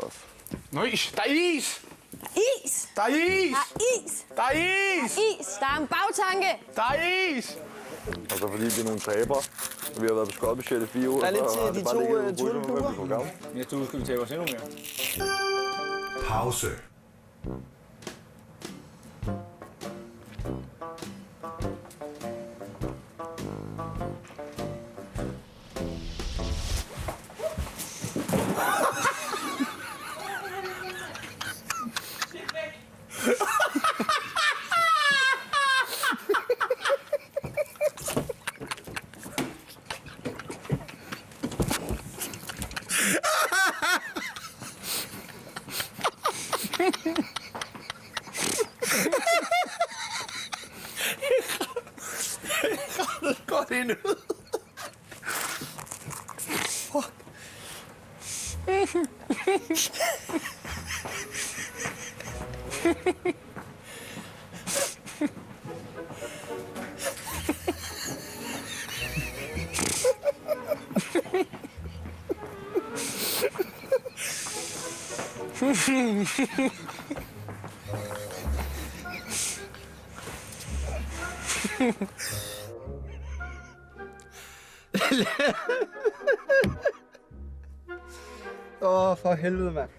også. Nøj, der er is! Is! Der er is! Der er is! Der er is! Is! Der er en bagtanke! Der er is! Og så fordi vi er nogle tabere. Vi har været på skotbudget i 4 uger. Der er lidt til de to tulleduer. Næste uge skal vi tabe os endnu mere. Pause. Godt ind ud. Fuck. For helvede, mand.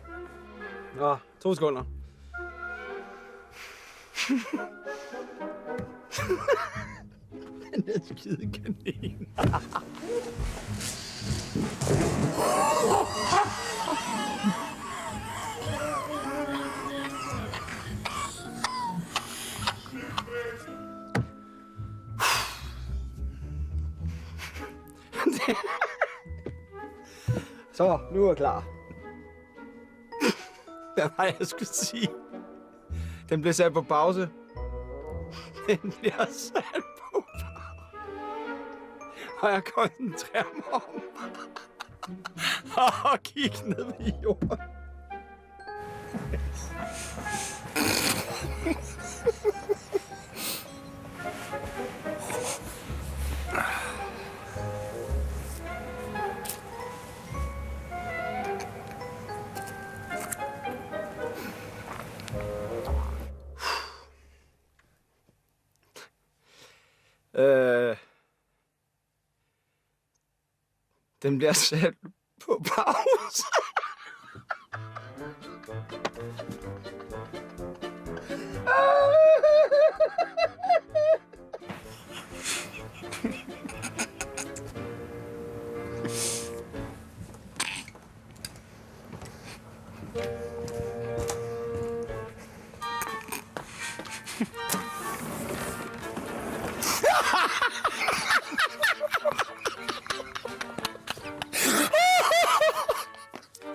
Nå, 2 sekunder. Den der skide kanin. Så, nu er jeg klar. Hvad var det, jeg skulle sige? Den bliver sat på pause. Den bliver sat på pause. Og jeg koncentrerer mig om og kigge ned i jorden. Den bliver sat på pause.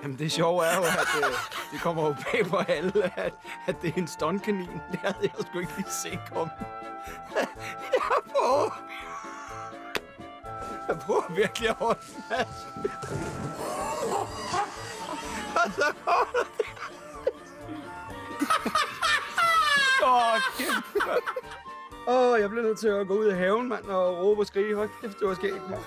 Jamen det sjove er jo, at det kommer jo bag på alle, at det er en stuntkanin. Det havde jeg sgu ikke lige set komme. Jeg prøver virkelig at holde fast. Og så kommer det. Kæft, mand. Jeg blev nødt til at gå ud i haven, mand, og råbe og skrige. Hold kæft, det var skægt, mand.